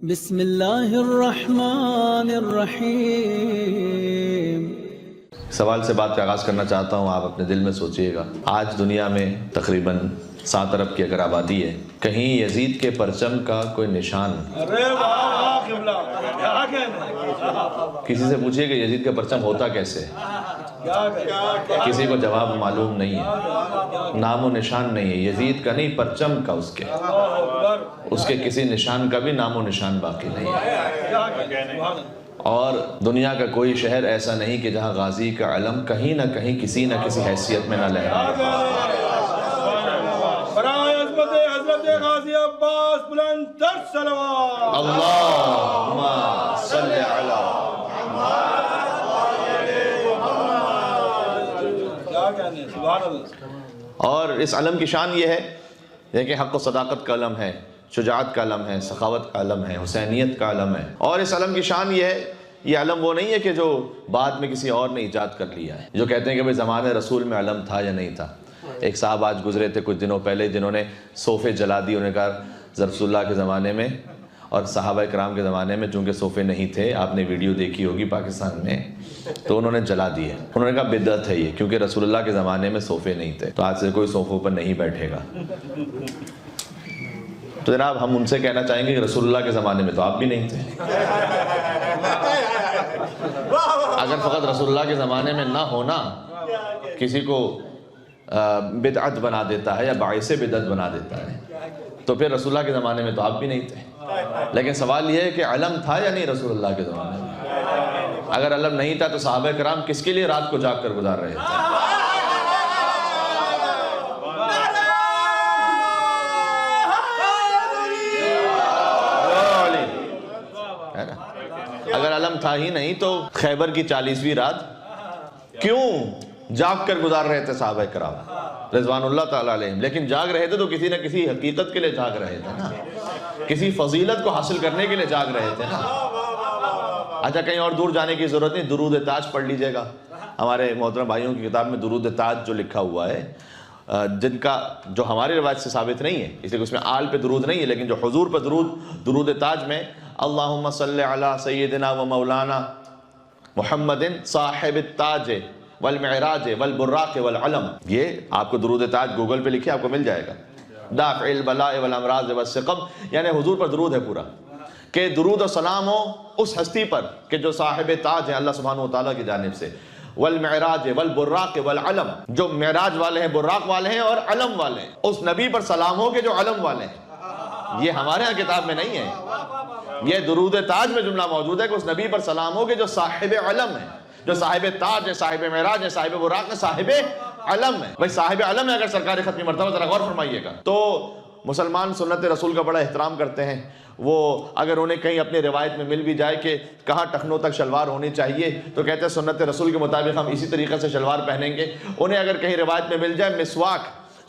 بسم اللہ الرحمن الرحیم۔ سوال سے بات کا آغاز کرنا چاہتا ہوں، آپ اپنے دل میں سوچئے گا، آج دنیا میں تقریباً 7 ارب کی اگر آبادی ہے، کہیں یزید کے پرچم کا کوئی نشان کسی سے پوچھئے کہ یزید کا پرچم ہوتا کیسے، کسی کو جواب معلوم نہیں ہے، نام و نشان نہیں ہے، یزید کا نہیں، پرچم کا، اس کے کسی نشان کا بھی نام و نشان باقی نہیں ہے۔ اور دنیا کا کوئی شہر ایسا نہیں کہ جہاں غازی کا علم کہیں نہ کہیں کسی نہ کسی حیثیت میں نہ لہرائے۔ برائے عظمت حضرت غازی عباس بلند تر صلوات۔ اللہم صلی علی محمد۔ اور اس علم کی شان یہ ہے کہ حق و صداقت کا علم ہے، شجاعت کا علم ہے، سخاوت کا علم ہے، حسینیت کا علم ہے۔ اور اس علم کی شان یہ ہے، یہ علم وہ نہیں ہے کہ جو بعد میں کسی اور نے ایجاد کر لیا ہے، جو کہتے ہیں کہ بھئی زمانے رسول میں علم تھا یا نہیں تھا۔ ایک صاحب آج گزرے تھے کچھ دنوں پہلے جنہوں نے صوفے جلا دی، انہوں نے کہا رسول اللہ کے زمانے میں اور صحابہ کرام کے زمانے میں چونکہ صوفے نہیں تھے، آپ نے ویڈیو دیکھی ہوگی پاکستان میں، تو انہوں نے جلا دیے۔ انہوں نے کہا بدعت ہے یہ، کیونکہ رسول اللہ کے زمانے میں صوفے نہیں تھے، تو آج سے کوئی صوفوں پر نہیں بیٹھے گا۔ تو جناب ہم ان سے کہنا چاہیں گے کہ رسول اللہ کے زمانے میں تو آپ بھی نہیں تھے۔ اگر فقط رسول اللہ کے زمانے میں نہ ہونا کسی کو بدعت بنا دیتا ہے یا باعث بدعت بنا دیتا ہے، تو پھر رسول اللہ کے زمانے میں تو آپ بھی نہیں تھے۔ لیکن سوال یہ ہے کہ علم تھا یا نہیں رسول اللہ کے زمانے میں؟ اگر علم نہیں تھا تو صحابہ کرام کس کے لیے رات کو جاگ کر گزار رہے تھے؟ اگر علم تھا ہی نہیں تو خیبر کی 40ویں رات کیوں جاگ کر گزار رہے تھے صحابہ کرام رضوان اللہ تعالیٰ علیہم؟ لیکن جاگ رہے تھے تو کسی نہ کسی حقیقت کے لیے جاگ رہے تھے نا، کسی فضیلت کو حاصل کرنے کے لیے جاگ رہے تھے نا۔ اچھا کہیں اور دور جانے کی ضرورت نہیں، درود تاج پڑھ لیجئے گا، ہمارے محترم بھائیوں کی کتاب میں درود تاج جو لکھا ہوا ہے، جن کا جو ہماری روایت سے ثابت نہیں ہے، اس لیے اس میں آل پہ درود نہیں ہے، لیکن جو حضور پہ درود تاج میں اللہم صلی علی سیدنا و مولانا محمد صاحب التاج والمعراج والبراق والعلم، یہ آپ کو درود تاج گوگل پہ لکھے آپ کو مل جائے گا۔ دافع البلاء والامراض والسقم، یعنی حضور پر درود ہے پورا، کہ درود و سلام ہو اس ہستی پر کہ جو صاحب تاج ہے اللہ سبحانہ وتعالیٰ کی جانب سے، والمعراج والبراق والعلم، جو معراج والے ہیں، براق والے ہیں اور علم والے ہیں، اس نبی پر سلام ہو کہ جو علم والے ہیں۔ یہ ہمارے ہاں کتاب میں نہیں ہے، یہ درود تاج میں جملہ موجود ہے کہ اس نبی پر سلام ہو کہ جو صاحب علم ہے، جو صاحب تاج ہے، صاحب معراج ہے، صاحب براق ہے، صاحب علم ہے۔ بھئی صاحب علم ہے اگر سرکار ختمی مرتبہ، ذرا غور فرمائیے گا۔ تو مسلمان سنت رسول کا بڑا احترام کرتے ہیں، وہ اگر انہیں کہیں اپنی روایت میں مل بھی جائے کہ کہاں ٹخنوں تک شلوار ہونی چاہیے تو کہتے ہیں سنت رسول کے مطابق ہم اسی طریقے سے شلوار پہنیں گے۔ انہیں اگر کہیں روایت میں مل جائے مسواک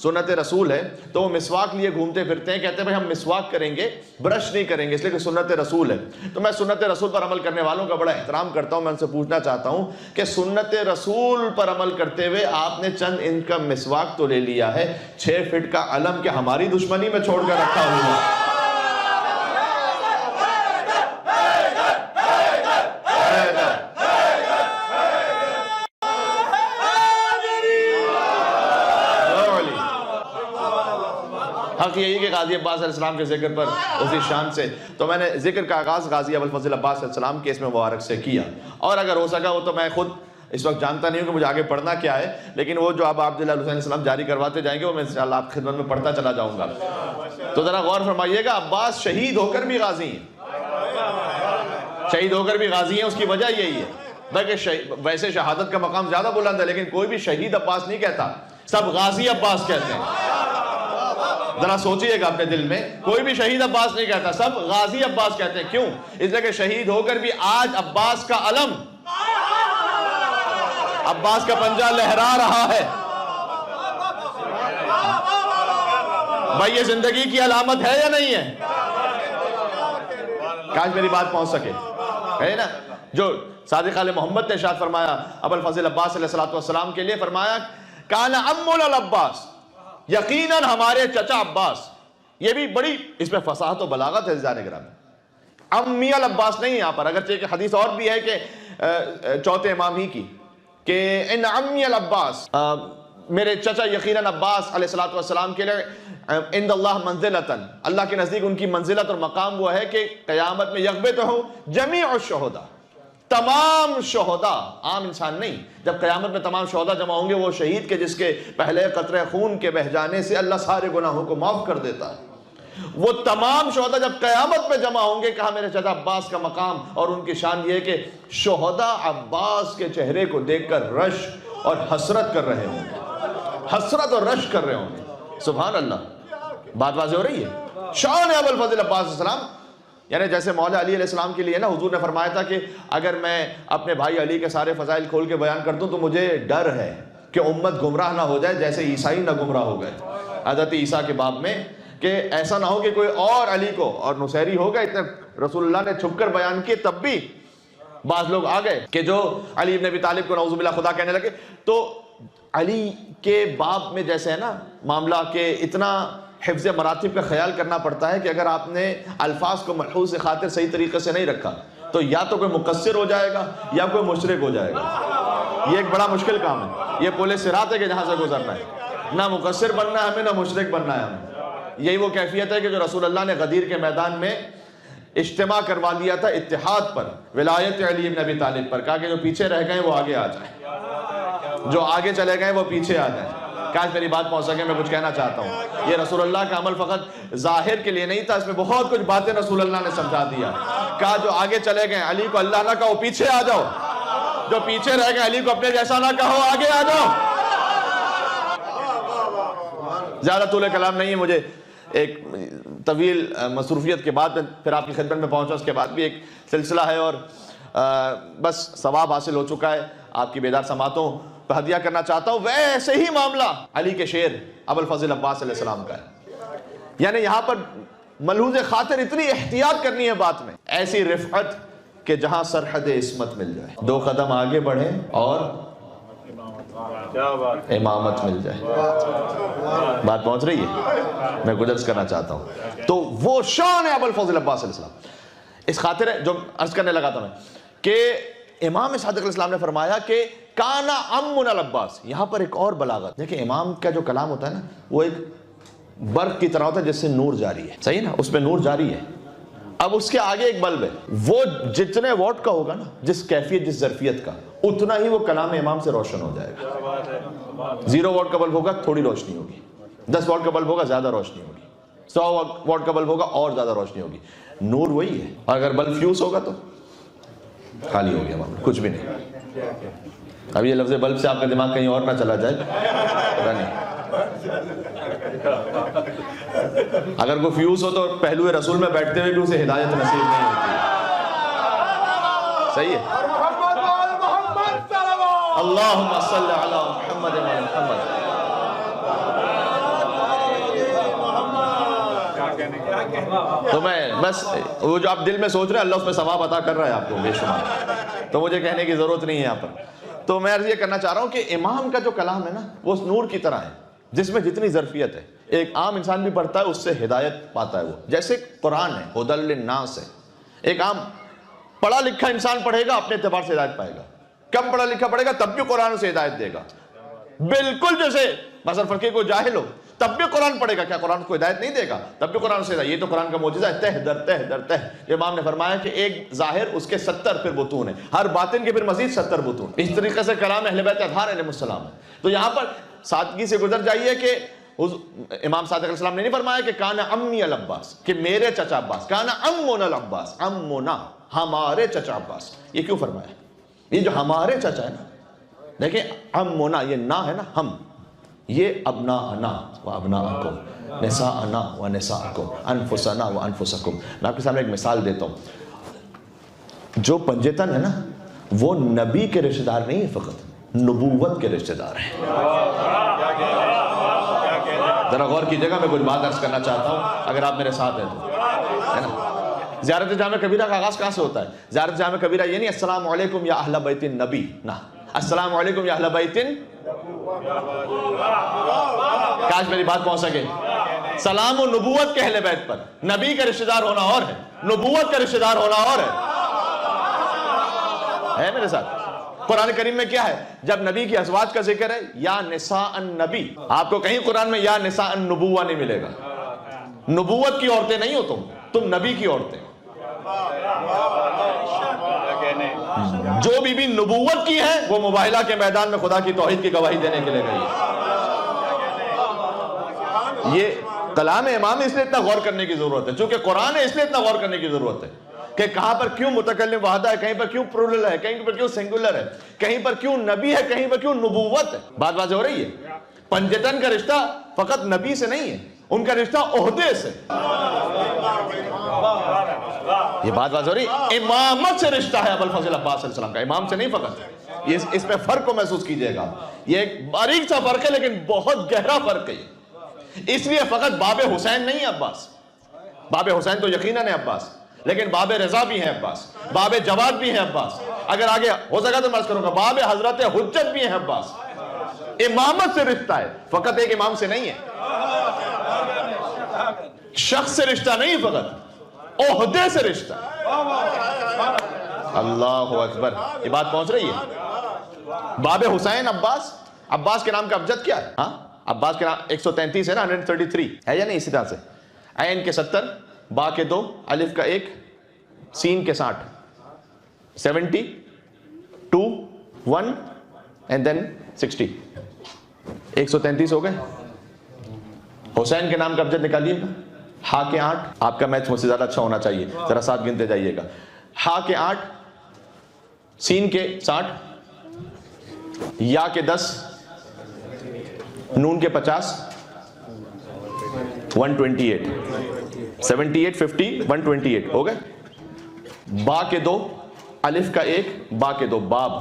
سنت رسول ہے تو وہ مسواک لیے گھومتے پھرتے ہیں، کہتے ہیں بھائی ہم مسواک کریں گے، برش نہیں کریں گے، اس لیے کہ سنت رسول ہے۔ تو میں سنت رسول پر عمل کرنے والوں کا بڑا احترام کرتا ہوں، میں ان سے پوچھنا چاہتا ہوں کہ سنت رسول پر عمل کرتے ہوئے آپ نے چند ان کا مسواک تو لے لیا ہے، 6 فٹ کا علم کہ ہماری دشمنی میں چھوڑ کر رکھا ہوا ہے۔ حق یہی کہ غازی عباس علیہ السلام کے ذکر پر اسی شان سے تو میں نے ذکر کا آغاز غازی ابوالفضل عباس علیہ السلام کے اسم مبارک سے کیا، اور اگر ہو سکا وہ تو میں خود اس وقت جانتا نہیں ہوں کہ مجھے آگے پڑھنا کیا ہے، لیکن وہ جو اب عبداللہ علیہ السلام جاری کرواتے جائیں گے وہ میں انشاءاللہ آپ خدمت میں پڑھتا چلا جاؤں گا۔ تو ذرا غور فرمائیے گا، عباس شہید ہو کر بھی غازی ہیں، شہید ہو کر بھی غازی ہیں، اس کی وجہ یہی ہے۔ بلکہ ویسے شہادت کا مقام زیادہ بلند ہے، لیکن کوئی بھی شہید عباس نہیں کہتا، سب غازی عباس کہتے ہیں۔ ذرا سوچئے گا اپنے دل میں، کوئی بھی شہید عباس نہیں کہتا، سب غازی عباس کہتے ہیں۔ کیوں؟ اس لیے کہ شہید ہو کر بھی آج عباس کا علم، عباس کا پنجہ لہرا رہا ہے۔ بھائی یہ زندگی کی علامت ہے یا نہیں ہے؟ کاش میری بات پہنچ سکے، ہے نا؟ جو صادق آل محمد نے ارشاد فرمایا ابوالفضل عباس علیہ السلام کے لیے، فرمایا کان عمنا العباس، یقیناً ہمارے چچا عباس، یہ بھی بڑی اس میں فصاحت و بلاغت ہے عزیزان گرامی، امی العباس نہیں یہاں پر، اگرچہ کہ حدیث اور بھی ہے کہ چوتھے امام ہی کی کہ ان امی العباس، میرے چچا یقیناً عباس علیہ السلام کے لیے عند اللہ منزلتاً، اللہ کے نزدیک ان کی منزلت اور مقام وہ ہے کہ قیامت میں یغبطہ جمیع الشہداء، تمام شہداء، عام انسان نہیں، جب قیامت میں تمام شہداء جمع ہوں گے، وہ شہید کے جس کے پہلے قطرہ خون کے بہہ جانے سے اللہ سارے گناہوں کو معاف کر دیتا ہے، وہ تمام شہداء جب قیامت میں جمع ہوں گے، کہا میرے چچا عباس کا مقام اور ان کی شان یہ ہے کہ شہداء عباس کے چہرے کو دیکھ کر رش اور حسرت کر رہے ہوں گے، حسرت اور رش کر رہے ہوں گے۔ سبحان اللہ، بات واضح ہو رہی ہے۔ شان ابو الفضل عباس علیہ السلام، یعنی جیسے مولا علی علیہ السلام کے لیے نا حضور نے فرمایا تھا کہ اگر میں اپنے بھائی علی کے سارے فضائل کھول کے بیان کر دوں تو مجھے ڈر ہے کہ امت گمراہ نہ ہو جائے جیسے عیسائی نہ گمراہ ہو گئے حضرت عیسیٰ کے باب میں، کہ ایسا نہ ہو کہ کوئی اور علی کو، اور نصیری ہو گئے، اتنے رسول اللہ نے چھپ کر بیان کیے تب بھی بعض لوگ آ گئے کہ جو علی ابن ابی طالب کو نعوذ باللہ خدا کہنے لگے۔ تو علی کے باب میں جیسے ہے نا معاملہ کہ اتنا حفظ مراتب کا خیال کرنا پڑتا ہے کہ اگر آپ نے الفاظ کو ملحوظ خاطر صحیح طریقے سے نہیں رکھا تو یا تو کوئی مقصر ہو جائے گا یا کوئی مشرک ہو جائے گا۔ یہ ایک بڑا مشکل کام ہے، یہ پل صراط ہے کہ جہاں سے گزرنا ہے، نہ مقصر بننا ہے ہمیں نہ مشرک بننا ہے ہمیں۔ یہی وہ کیفیت ہے کہ جو رسول اللہ نے غدیر کے میدان میں اجتماع کروا دیا تھا اتحاد پر، ولایت علی بن ابی طالب پر، کہا کہ جو پیچھے رہ گئے وہ آگے آ جائیں، جو آگے چلے گئے وہ پیچھے آ جائیں۔ کاش میری بات پہنچ سکے، میں کچھ کہنا چاہتا ہوں، یہ رسول اللہ کا عمل فقط ظاہر کے لیے نہیں تھا، اس میں بہت کچھ باتیں رسول اللہ نے سمجھا دیا۔ کہا جو آگے چلے گئے علی کو اللہ نہ کہو پیچھے آ جاؤ، جو پیچھے رہ گئے علی کو اپنے جیسا نہ کہو آگے آ جاؤ۔ زیادہ طول کلام نہیں ہے، مجھے ایک طویل مصروفیت کے بعد پھر آپ کی خدمت میں پہنچا، اس کے بعد بھی ایک سلسلہ ہے اور بس ثواب حاصل ہو چکا ہے، آپ کی بیدار سماعتوں پہ ہدیہ کرنا چاہتا ہوں۔ ویسے ہی معاملہ علی کے شیر ابو الفضل عباس علیہ السلام کا ہے، یعنی یہاں پر ملحوظ خاطر اتنی احتیاط کرنی ہے بات میں، ایسی رفعت کہ جہاں سرحد عصمت مل جائے، 2 قدم آگے بڑھیں اور امامت مل جائے۔ بات پہنچ رہی ہے، میں گزارش کرنا چاہتا ہوں۔ تو وہ شان ہے ابو الفضل عباس علیہ السلام۔ اس خاطر جو عرض کرنے لگا تھا میں کہ امام صادق علیہ السلام نے فرمایا کہ کانا امن العباس، یہاں پر ایک اور بلاغت دیکھیں، امام کا جو کلام ہوتا ہے نا وہ ایک برق کی طرح ہوتا ہے جس سے نور جاری ہے، صحیح نا، اس میں نور جاری ہے۔ اب اس کے آگے ایک بلب ہے، وہ جتنے واٹ کا ہوگا نا، جس کیفیت جس ظرفیت کا، اتنا ہی وہ کلام امام سے روشن ہو جائے گا۔ 0 واٹ کا بلب ہوگا تھوڑی روشنی ہوگی، 10 واٹ کا بلب ہوگا زیادہ روشنی ہوگی، 100 واٹ کا بلب ہوگا اور زیادہ روشنی ہوگی۔ نور وہی ہے، اور اگر بلب فیوز ہوگا تو خالی ہو گیا معاملہ، کچھ بھی نہیں۔ اب یہ لفظ بلب سے آپ کا دماغ کہیں اور نہ چلا جائے، پتہ نہیں۔ اگر کوئی فیوز ہو تو پہلو رسول میں بیٹھتے ہوئے بھی اسے ہدایت نصیب نہیں ہوتی ہے، صحیح ہے۔ اللہم صلی علی محمد و محمد۔ تو میں بس وہ جو آپ دل میں سوچ رہے ہیں اللہ اس میں ثواب عطا کر رہا ہے آپ کو بے شمار، تو مجھے کہنے کی ضرورت نہیں ہے یہاں پر۔ تو میں عرض یہ کرنا چاہ رہا ہوں کہ امام کا جو کلام ہے نا وہ نور کی طرح ہے، جس میں جتنی ظرفیت ہے، ایک عام انسان بھی پڑھتا ہے اس سے ہدایت پاتا ہے، وہ جیسے قرآن ہے، ہدی للناس ہے۔ ایک عام پڑھا لکھا انسان پڑھے گا اپنے اعتبار سے ہدایت پائے گا، کم پڑھا لکھا پڑھے گا تب بھی قرآن سے ہدایت دے گا، بالکل جیسے مثلا فقیہ کو جاہل ہو تب بھی قرآن پڑھے گا، کیا قرآن کو ہدایت نہیں دے گا؟ تب بھی قرآن سے ہدایت۔ یہ تو قرآن کا معجزہ ہے، تہ در تہ در تہ۔ امام نے فرمایا کہ ایک ظاہر اس کے 70 پھر بطون ہیں، ہر باطن کے پھر مزید 70 بطون۔ اس طریقے سے کلام اہل بیت اطہار علیہ السلام ہے۔ تو یہاں پر سادگی سے گزر جائیے کہ امام صادق علیہ السلام نے نہیں فرمایا کہ کانا امی العباس، کہ میرے چچا عباس، کانا امنا العباس، امنا ہمارے چچا عباس۔ یہ کیوں فرمایا؟ یہ جو ہمارے چچا ہے نا، دیکھیں امنا یہ نا ہے نا، ہم، یہ ابناءنا و ابناءکم، نساءنا و نساءکم، انفسنا و انفسکم۔ میں آپ کے سامنے ایک مثال دیتا ہوں، جو پنجتن ہے نا وہ نبی کے رشتہ دار نہیں ہے، فقط نبوت کے رشتہ دار ہیں۔ ذرا غور کیجیے گا، میں کچھ بات عرض کرنا چاہتا ہوں اگر آپ میرے ساتھ ہیں تو، ہے نا۔ زیارت جامع کبیرہ کا آغاز کہاں سے ہوتا ہے؟ زیارت جامع کبیرہ یہ نہیں السلام علیکم یا اہل بیت النبی، نہ، السلام علیکم یا اہل بیت، کاش میری بات پہنچ سکے۔ سلام و نبوت کے اہل بیت پر. نبی کا رشتہ دار ہونا اور ہے, نبوت کا رشتہ دار ہونا اور ہے میرے ساتھ. قرآن کریم میں کیا ہے؟ جب نبی کی ازواج کا ذکر ہے, یا نساء النبی, آپ کو کہیں قرآن میں یا نساء النبوہ نہیں ملے گا. نبوت کی عورتیں نہیں ہو تم نبی کی عورتیں. جو بھی نبوت کی ہے وہ مباہلہ کے میدان میں خدا کی توحید کی گواہی دینے کے لیے گئی ہے. یہ کلام امام اس لیے اتنا غور کرنے کی ضرورت ہے, چونکہ قرآن ہے اس لیے اتنا غور کرنے کی ضرورت ہے کہ کہاں پر کیوں متکلم وحدہ ہے, کہیں پر کیوں پلورل ہے, کہیں پر کیوں سنگولر ہے, کہیں پر کیوں نبی ہے, کہیں پر کیوں نبوت ہے. بات واضح ہو رہی ہے. پنجتن کا رشتہ فقط نبی سے نہیں ہے, ان کا رشتہ عہدے سے. یہ بات واضح ہو رہی ہے. امامت سے رشتہ ہے ابوالفضل عباس علیہ السلام کا, امام سے نہیں فقط. اس پہ فرق کو محسوس کیجئے گا. یہ ایک باریک سا فرق ہے لیکن بہت گہرا فرق ہے. اس لیے فقط باب حسین نہیں ہے عباس, باب حسین تو یقیناً ہے عباس, لیکن باب رضا بھی ہے عباس, باب جواد بھی ہے عباس, اگر آگے ہو سکا تو میں عرض کروں گا باب حضرت حجت بھی ہے عباس. امامت سے رشتہ ہے, فقط ایک امام سے نہیں ہے. شخص سے رشتہ نہیں, فقط عہدے سے رشتہ. اللہ اکبر. یہ بات پہنچ رہی ہے. باب حسین عباس, عباس کے نام کا ابجد کیا ہے؟ ہاں, عباس کے نام 133 ہے نا, 133 ہے یا نہیں؟ اسی طرح سے عین کے 70, با کے 2, الف کا 1, سین کے 60, 70, 2, 1 and then 60. 133 ہو گئے. حسین کے نام کا ابجد نکالیے گا. ہا کے 8, آپ کا میتھ مجھ سے زیادہ اچھا ہونا چاہیے, ذرا ساتھ گنتے جائیے گا. ہا کے 8, سین کے 60, یا کے 10, نون کے 50, 128, 78, 50, 128 ہو گئے. با کے 2, الف کا 1, با کے 2, باب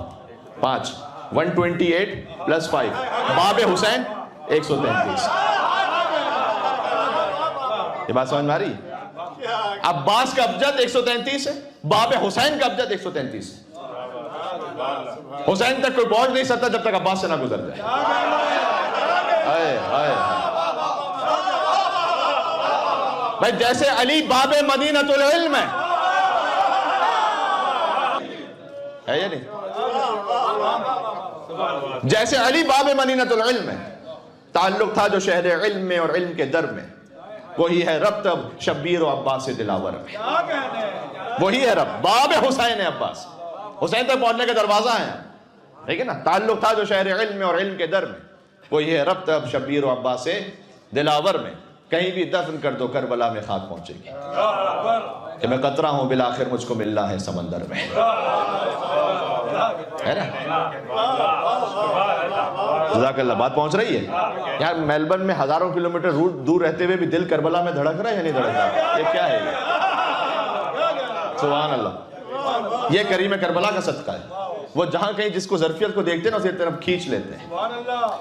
5, 128 پلس 5, باب حسین 133. یہ بات سمجھ میں آ رہی ہے؟ عباس کا ابجد 133 ہے, باب حسین کا ابجد 133. حسین تک کوئی پہنچ نہیں سکتا جب تک عباس سے نہ گزر جائے. بھائی جیسے علی باب مدینۃ العلم ہے یا نہیں؟ جیسے علی باب مدینۃ العلم ہے, تعلق تھا جو شہر علم میں اور علم کے در میں, وہی ہے رب تب شبیر و عباس دلاور میں. وہی ہے رب. باب حسین ہے عباس, حسین تک پہنچنے کا دروازہ ہے, ٹھیک ہے نا. تعلق تھا جو شہر علم میں اور علم کے در میں, وہی ہے رب تب شبیر و عباس دلاور میں. کہیں بھی دفن کر دو کربلا میں خاک پہنچے گی, کہ میں قطرہ ہوں بالآخر مجھ کو ملنا ہے سمندر میں, ہے نا. جزاک اللہ. بات پہنچ رہی ہے یار. میلبرن میں ہزاروں کلومیٹر دور رہتے ہوئے بھی دل کربلا میں دھڑک رہا ہے یا نہیں دھڑک رہا؟ یہ کیا ہے؟ سبحان اللہ. یہ کریم کربلا کا صدقہ ہے. وہ جہاں کہیں جس کو ظرفیت کو دیکھتے ہیں نا, اسی طرف کھینچ لیتے ہیں.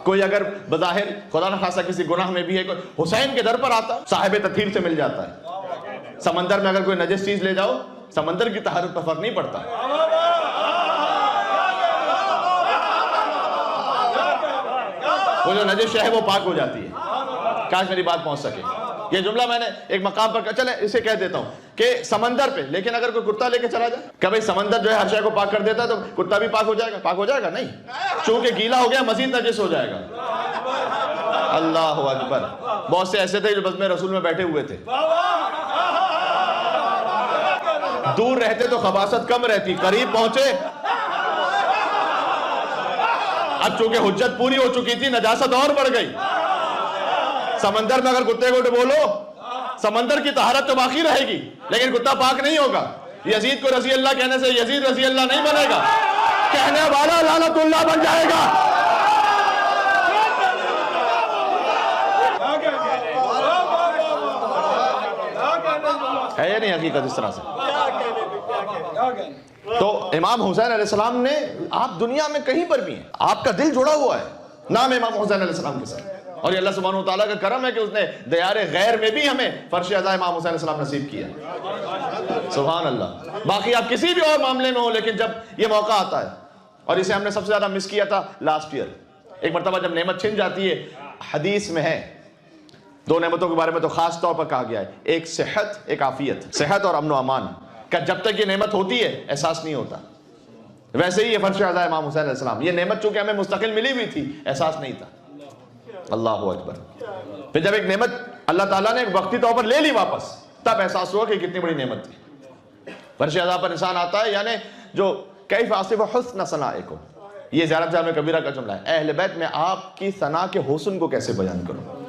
کوئی اگر بظاہر خدا نہ خاصا کسی گناہ میں بھی ہے, کوئی حسین کے در پر آتا, صاحب تطہیر سے مل جاتا ہے. سمندر میں اگر کوئی نجس چیز لے جاؤ, سمندر کی طہارت پر فرق نہیں پڑتا. وہ جو نجس ہے وہ پاک ہو جاتی ہے. کاش میری بات پہنچ سکے. یہ جملہ میں نے ایک مقام پر, چلے اسے کہہ دیتا ہوں کہ سمندر پہ, لیکن اگر کوئی کتا لے کے چلا جائے, کہ بھئی سمندر جو ہے ہر شے کو پاک کر دیتا ہے, تو کتا بھی پاک ہو جائے گا؟ پاک ہو جائے گا نہیں, چونکہ گیلا ہو گیا مزید نجس ہو جائے گا. اللہ اکبر. بہت سے ایسے تھے جو بزم رسول میں بیٹھے ہوئے تھے, دور رہتے تو خباثت کم رہتی, قریب پہنچے اب چونکہ حجت پوری ہو چکی تھی, نجاست اور بڑھ گئی. سمندر میں اگر کتے کو ڈبولو, سمندر کی طہارت تو باقی رہے گی, لیکن کتا پاک نہیں ہوگا. یزید کو رضی اللہ کہنے سے یزید رضی اللہ نہیں بنے گا, کہنے والا لعنت اللہ بن جائے گا. ہے یا نہیں حقیقت اس طرح سے؟ تو امام حسین علیہ السلام نے, آپ دنیا میں کہیں پر بھی ہیں, آپ کا دل جڑا ہوا ہے نام امام حسین علیہ السلام کے ساتھ. اور یہ اللہ سبحانہ و تعالیٰ کا کرم ہے کہ اس نے دیار غیر میں بھی ہمیں فرش عزا امام حسین علیہ السلام نصیب کیا. سبحان اللہ. باقی آپ کسی بھی اور معاملے میں ہو, لیکن جب یہ موقع آتا ہے, اور اسے ہم نے سب سے زیادہ مس کیا تھا لاسٹ ایئر, ایک مرتبہ جب نعمت چھن جاتی ہے, حدیث میں ہے دو نعمتوں کے بارے میں تو خاص طور پر کہا گیا ہے، ایک صحت، ایک عافیت، صحت اور امن و امان کا جب تک یہ نعمت ہوتی ہے احساس نہیں ہوتا. ویسے ہی یہ فرش عزا امام حسین علیہ السلام، یہ نعمت چونکہ ہمیں مستقل ملی ہوئی تھی، احساس نہیں تھا. اللہ اکبر. پھر جب ایک نعمت اللہ تعالیٰ نے ایک وقتی طور پر لے لی واپس، تب احساس ہوا کہ کتنی بڑی نعمت تھی. فرش عزا پر انسان آتا ہے، یعنی جو کیف آصف حسن ثنائکم، یہ زیارت جامع کبیرہ کا جملہ ہے. اہل بیت میں آپ کی ثنا کے حسن کو کیسے بیان کروں؟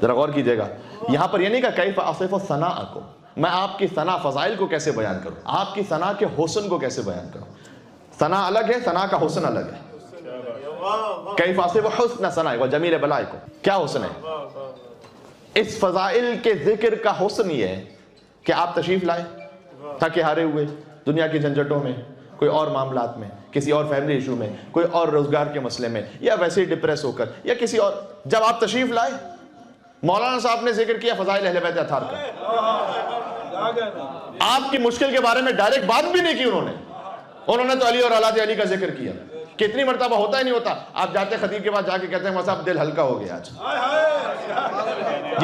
ذرا غور کیجئے گا، یہاں پر یہ نہیں کہا کیف آصف ثناءکم، میں آپ کی ثنا فضائل کو کیسے بیان کروں، آپ کی ثنا کے حسن کو کیسے بیان کروں. ثنا الگ ہے، ثنا کا حسن الگ ہے. کیف آصف حسن ثنائکم وجمیل بلائکم، کیا حسن ہے؟ اس فضائل کے ذکر کا حسن یہ ہے کہ آپ تشریف لائے تھکے ہارے ہوئے دنیا کی جھنجھٹوں میں، کوئی اور معاملات میں، کسی اور فیملی ایشو میں، کوئی اور روزگار کے مسئلے میں، یا ویسے ہی ڈپریس ہو کر، یا کسی اور، جب آپ تشریف لائے مولانا صاحب نے ذکر کیا فضائل اہل بیت اطہار کا، آپ کی مشکل کے بارے میں ڈائریکٹ بات بھی نہیں کی انہوں نے تو علی اور اولاد علی کا ذکر کیا. کتنی مرتبہ ہوتا ہی نہیں ہوتا، آپ جاتے خطیب کے پاس جا کے کہتے ہیں صاحب دل ہلکا ہو گیا آج.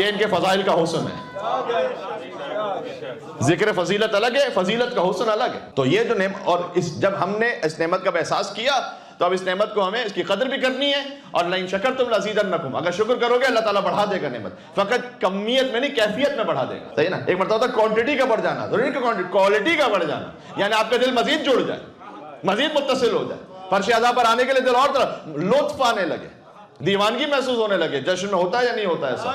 یہ ان کے فضائل کا حسن ہے. ذکر فضیلت الگ ہے، فضیلت کا حسن الگ ہے. تو یہ جو نعمت، اور جب ہم نے اس نعمت کا احساس کیا تو اب اس نعمت کو ہمیں اس کی قدر بھی کرنی ہے. اور لئن شکرتم لازیدنکم، اگر شکر کرو گے اللہ تعالیٰ بڑھا دے گا نعمت. فقط کمیت میں نہیں، کیفیت میں بڑھا دے گا. صحیح نا؟ ایک مرتبہ ہوتا ہے کوانٹٹی کا بڑھ جانا، ضروری کہ کوالٹی کا بڑھ جانا، یعنی آپ کا دل مزید جڑ جائے، مزید متصل ہو جائے. فرش عزا پر آنے کے لیے دل اور طرح لطف آنے لگے، دیوانگی محسوس ہونے لگے. جشن میں ہوتا ہے یا نہیں ہوتا ایسا؟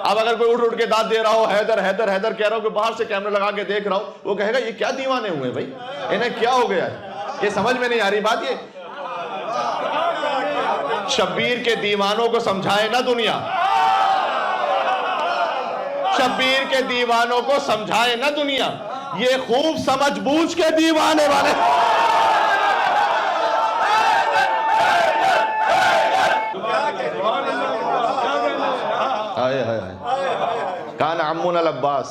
اب اگر کوئی اٹھ کے داد دے رہا ہو، حیدر حیدر حیدر کہہ رہا ہو، کہ باہر سے کیمرہ لگا کے دیکھ رہا ہو، وہ کہے گا یہ کیا دیوانے ہوئے بھائی، انہیں کیا ہو گیا ہے؟ یہ سمجھ میں نہیں آ رہی بات. یہ شبیر کے دیوانوں کو سمجھائے نہ دنیا، شبیر کے دیوانوں کو سمجھائے نہ دنیا، یہ خوب سمجھ بوجھ کے دیوانے والے. کان عمون العباس،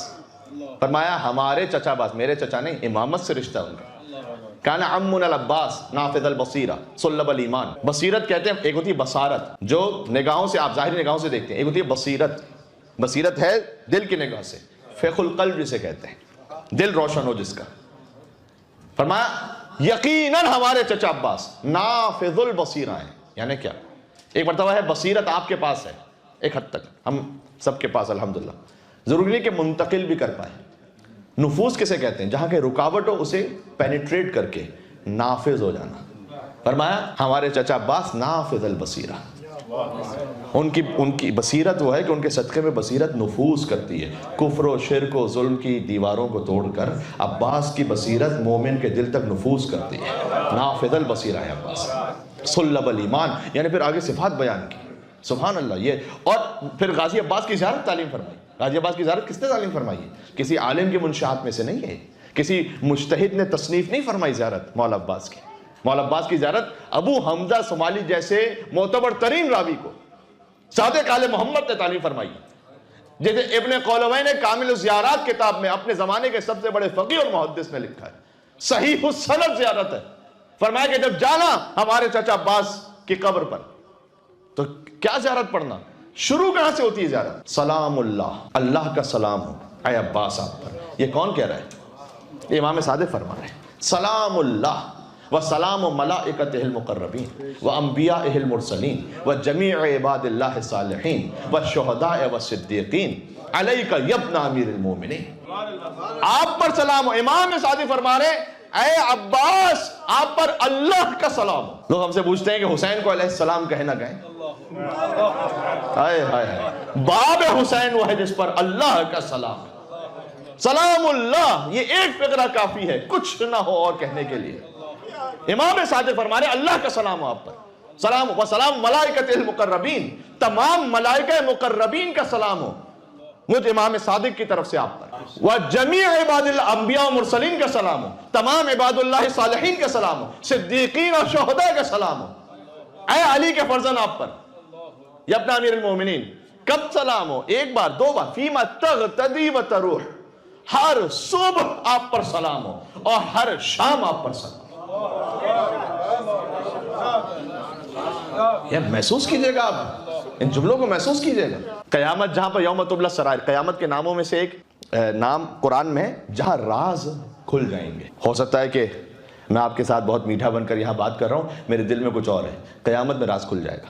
فرمایا ہمارے چچا عباس، میرے چچا نہیں، امامت سے رشتہ ان کا. کان عمون العباس نافذ البصیرہ صلب الایمان. بصیرت کہتے ہیں، ایک ہوتی ہے بصارت جو نگاہوں سے آپ ظاہری نگاہوں سے دیکھتے ہیں، ایک ہوتی ہے بصیرت. بصیرت ہے دل کی نگاہ سے، فیخ القلب جسے کہتے ہیں، دل روشن ہو جس کا. فرمایا یقیناً ہمارے چچا عباس نافذ البصیرہ ہیں. یعنی کیا؟ ایک مرتبہ ہے بصیرت آپ کے پاس ہے ایک حد تک، ہم سب کے پاس الحمدللہ، ضروری نہیں کہ منتقل بھی کر پائیں. نفوذ کسے کہتے ہیں؟ جہاں کے رکاوٹ ہو اسے پینیٹریٹ کر کے نافذ ہو جانا. فرمایا ہمارے چچا عباس نافذ البصیرہ، ان کی بصیرت وہ ہے کہ ان کے صدقے میں بصیرت نفوذ کرتی ہے. کفر و شرک و ظلم کی دیواروں کو توڑ کر عباس کی بصیرت مومن کے دل تک نفوذ کرتی ہے. نافذ البصیرہ ہے عباس. صلب الایمان، یعنی پھر آگے صفات بیان کی. سبحان اللہ. یہ اور پھر غازی عباس کی زیارت تعلیم فرمائی. غازی عباس کی زیارت کس نے تعلیم فرمائی ہے؟ کسی عالم کی منشآت میں سے نہیں ہے، کسی مجتہد نے تصنیف نہیں فرمائی زیارت مولا عباس کی. مولا عباس کی زیارت ابو حمزہ صومالی جیسے معتبر ترین راوی کو صادق آل محمد نے تعلیم فرمائی. جیسے ابن قولوین نے کامل الزیارات کتاب میں اپنے زمانے کے سب سے بڑے فقیہ اور محدث نے لکھا ہے، صحیح السند زیارت ہے. فرمایا کہ جب جانا ہمارے چچا عباس کی قبر پر تو کیا زیارت پڑھنا؟ شروع کہاں سے ہوتی ہے زیارت؟ سلام اللہ، اللہ کا سلام ہو اے عباس آپ پر. یہ کون کہہ رہا ہے؟ یہ امام صادق فرما رہے ہیں. سلام اللہ وسلام ملائکتہ المقربین وانبیائہ المرسلین وجمیع عباد اللہ الصالحین والشہداء والصدیقین علیک یبن امیر المومنین. آپ پر سلام ہو. امام صادق فرما رہے ہیں اے عباس آپ پر اللہ کا سلام ہو. لوگ ہم سے پوچھتے ہیں کہ حسین کو علیہ السلام کہیں نہ کہیں. باب حسین وہ ہے جس پر اللہ کا سلام. سلام اللہ، یہ ایک فقرہ کافی ہے، کچھ نہ ہو اور کہنے کے لیے. امام صادق فرما رہے اللہ کا سلام ہو آپ پر. سلام و سلام ملائکۃ المقربین، تمام ملائکہ مقربین کا سلام ہو مجھ امام صادق کی طرف سے آپ پر. وجمیع عباد الانبیاء و مرسلین کا سلام ہو، تمام عباد اللہ صالحین کا سلام ہو، صدیقین اور شہداء کا سلام ہو. اے علی کے فرزند آپ پر یا اپنا امیر المومنین. کب سلام ہو؟ ایک بار، دو بار. فیما تغتدی و تروح، ہر صبح آپ پر سلام ہو اور ہر شام آپ پر سلام. یہ محسوس کیجئے گا آپ ان جملوں کو محسوس کیجئے گا. قیامت جہاں پر یوم تبلی السرائر, قیامت کے ناموں میں سے ایک نام قرآن میں ہے جہاں راز کھل جائیں گے. ہو سکتا ہے کہ میں آپ کے ساتھ بہت میٹھا بن کر یہاں بات کر رہا ہوں, میرے دل میں کچھ اور ہے. قیامت میں راز کھل جائے گا.